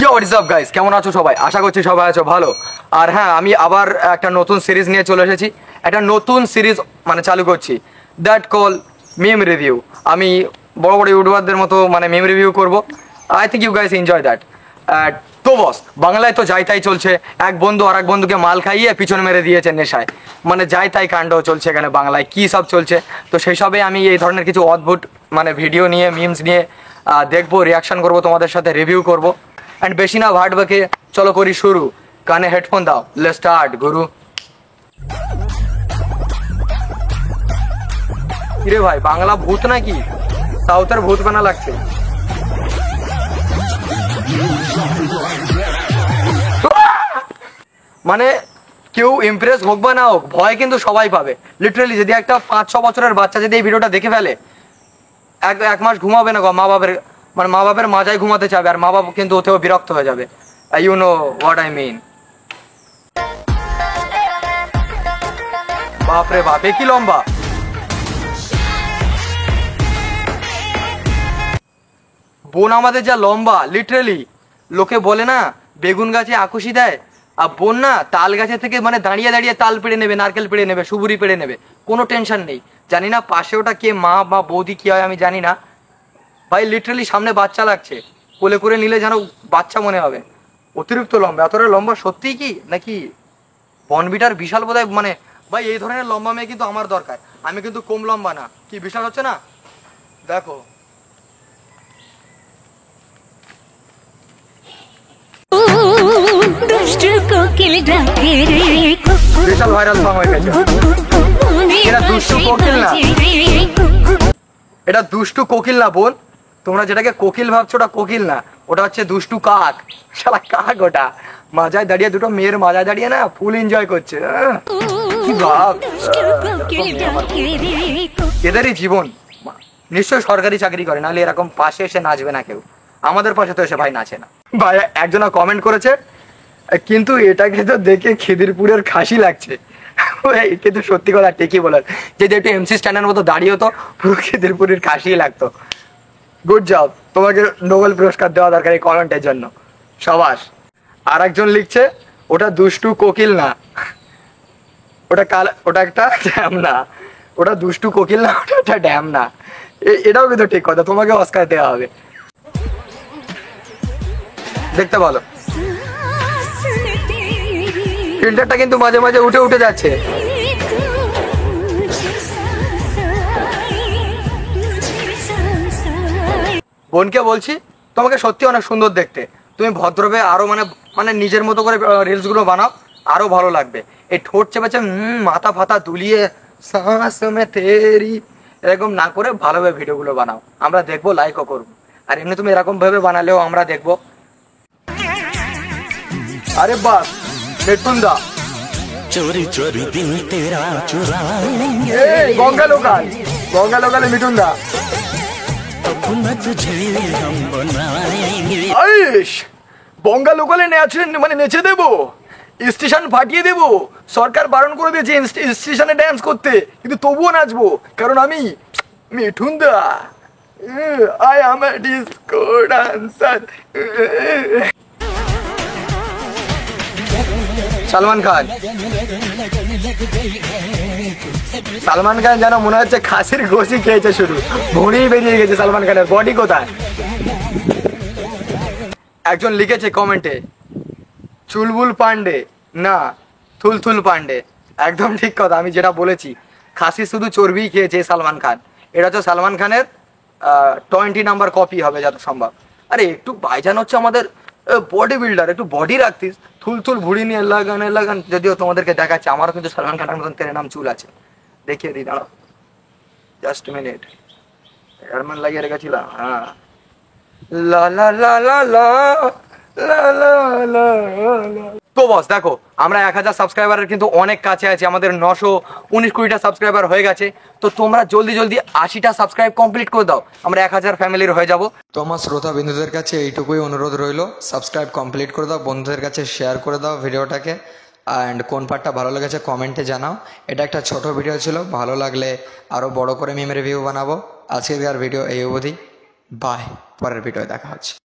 ইয়ো what's up guys, কেমন আছো সবাই? আশা করছি সবাই আছো ভালো। আর হ্যাঁ, আমি আবার একটা নতুন সিরিজ নিয়ে চলে এসেছি। একটা নতুন সিরিজ মানে চালু করছি, দ্যাট কল মিম রিভিউ। আমি বড় বড় ইউটিউবারদের মতো মানে মিম রিভিউ করব। I think you guys enjoy that. তো বস, বাংলায় তো যাই তাই চলছে। এক বন্ধু আর এক বন্ধুকে মাল খাইয়ে পিছনে মেরে দিয়েছে নেশায়। মানে যাই তাই কাণ্ড চলছে এখানে বাংলায়, কী সব চলছে। তো সেই সবে আমি এই ধরনের কিছু অদ্ভুত মানে ভিডিও নিয়ে, মিমস নিয়ে দেখবো, রিয়াকশন করবো, তোমাদের সাথে রিভিউ করবো। অ্যান্ড বেশি না ভাট বাকে, চলো করি শুরু। কানে হেডফোন দাও, লেটস স্টার্ট গুরু। কিরে ভাই, বাংলা ভূত নাকি সাউথের ভূত বানা লাগছে? মানে কেউ ইমপ্রেস হোক বা না হোক, ভয় কিন্তু সবাই পাবে। লিটারালি যদি একটা 5-6 বছরের বাচ্চা যদি এই ভিডিওটা দেখে ফেলে, এক মাস ঘুমাবে না গো। মা বাপের মাজায় ঘুমাতে চাবে, আর মা বাবা কিন্তু ওতেও বিরক্ত হয়ে যাবে। You know what I mean. বাপরে বাপ, এ কি লম্বা! বোন আমাদের যা লম্বা, লিটারালি লোকে বলে না বেগুন গাছে আকুশি দেয়, আর বোন না তাল গাছে থেকে মানে দাঁড়িয়ে দাঁড়িয়ে তাল পেড়ে নেবে, নারকেল পেড়ে নেবে, সুবুরি পেড়ে নেবে, কোনো টেনশন নেই। জানি না পাশে ওটা কে, মা বা বৌদি কি হয় আমি জানি না ভাই। লিটারালি সামনে বাচ্চা লাগছে, কোলে করে নিলে যেন বাচ্চা মনে হবে। অতিরিক্ত লম্বা, এতটা লম্বা সত্যিই কি নাকি বনবিটার বিশাল বোধহয়। মানে ভাই এই ধরনের লম্বা মেয়ে কিন্তু আমার দরকার। আমি কিন্তু কম লম্বা না। কি বিশাল হচ্ছে না? দেখো বিশাল ভাইরাল সং হয়ে গেছে। এটা দুষ্টু কোকিল না, এটা দুষ্টু কোকিল না বোন। তোমরা যেটাকে কোকিল ভাবছো ওটা কোকিল না, ওটা হচ্ছে দুষ্টু কাক। শালা কাক ওটা, মাজায় দাঁড়িয়ে, দুটো মেয়ের মাজায় দাঁড়িয়ে না ফুল এনজয় করছে। কি ভাব! এদেরই জীবন। নিশ্চয় সরকারি চাকরি করে, নাহলে এরকম পাশে এসে নাচবে না কেউ। আমাদের পাশে তো এসে ভাই নাচে না ভাই। একজনা কমেন্ট করেছে, কিন্তু এটাকে তো দেখে খিদিরপুরের খাসি লাগছে। কিন্তু সত্যি কথা ঠিকই বলার, যে একটু এমসি স্ট্যান্ডের মতো দাঁড়িয়ে তো পুরো খিদিরপুরের খাসি লাগতো। গুড জব, তোমাকে নোবেল পুরস্কার দেওয়া দরকার এই কমেন্টের জন্য, সাবাস। আর একজন লিখছে, ওটা দুষ্টু কোকিল না, ওটা একটা ড্যাম না। ওটা দুষ্টু কোকিল না, ওটা একটা ড্যাম না। এটাও কিন্তু ঠিক কথা, তোমাকে অস্কার দেওয়া হবে। দেখতে বলো, ফিল্টারটা কিন্তু মাঝে মাঝে উঠে উঠে যাচ্ছে। বোনকে বলছি, তোমাকে সত্যি অনেক সুন্দর দেখতে। তুমি ভদ্রভাবে আরো মানে মানে নিজের মতো করে রিলস গুলো বানাও, আরো ভালো লাগবে। এই ঠোঁট চেপেছে মাথা ফাতা দুলিয়ে সাস মে তেরি এরকম না করে ভালোভাবে ভিডিওগুলো বানাও, আমরা দেখবো, লাইকও করবো। আর এমনি তুমি এরকম ভাবে বানালেও আমরা দেখবো। আরে বাস মিঠুন দা, চোরি চোরি দিল তেরা চুরাएंगे গঙ্গা লোকাল, গঙ্গা লোকালে মিঠুন দা। अपना तुझे हम बनाएंगे। আইস বঙ্গা লোকালে মানে নেচে দেবো, স্টেশন ফাটিয়ে দেবো। সরকার বারণ করে দিয়েছে স্টেশনে ড্যান্স করতে, কিন্তু তবুও নাচবো, কারণ আমি Mithun da. I am a disco dancer. Salman Khan, Salman Khan যেন মনে হচ্ছে খাসির গোশি খেয়েছে, শুধু ভুঁড়ি বেরিয়ে গেছে। সালমান খানের বডি কোথায়? একজন লিখেছে কমেন্টে, চুলবুল পান্ডে না থুলথুল পান্ডে। একদম ঠিক কথা, আমি যেটা বলেছি, খাসি শুধু চর্বিই খেয়েছে সালমান খান। এটা তো সালমান খানের 20 নাম্বার কপি হবে যত সম্ভব। আরে একটু বাইজান হচ্ছে আমাদের বডি বিল্ডার, একটু বডি রাখতিস। থুলথুল ভুড়ি নিয়ে লাগান। যদিও তোমাদেরকে দেখাচ্ছে, আমারও কিন্তু সালমান খানের মতন তেরে নাম চুল আছে, দেখিয়ে দিই, দাঁড়াও জাস্ট মিনিট। এয়ারম্যান লাগিয়ে রেখেছিলাম। হ্যাঁ, লা লা লা লা লা লা লা লা লা। তো বস দেখো, আমরা 1000 সাবস্ক্রাইবারের কিন্তু অনেক কাছে আছি। আমাদের 919-20টা সাবস্ক্রাইবার হয়ে গেছে। তো তোমরা জলদি জলদি 80টা সাবস্ক্রাইব কমপ্লিট করে দাও, আমরা 1000 ফ্যামিলির হয়ে যাব। তো আমার শ্রোতা বিন্দুদের কাছে এইটুকুই অনুরোধ রইলো, সাবস্ক্রাইব কমপ্লিট করে দাও, বন্ধুদের কাছে শেয়ার করে দাও ভিডিওটাকে। অ্যান্ড কোন পার্টটা ভালো লেগেছে কমেন্টে জানাও। এটা একটা ছোট ভিডিও ছিল, ভালো লাগলে আরও বড় করে মিম রিভিউ বানাবো। আজকের ভিডিও এই অবধি, বাই, পরের ভিডিও দেখা হচ্ছে।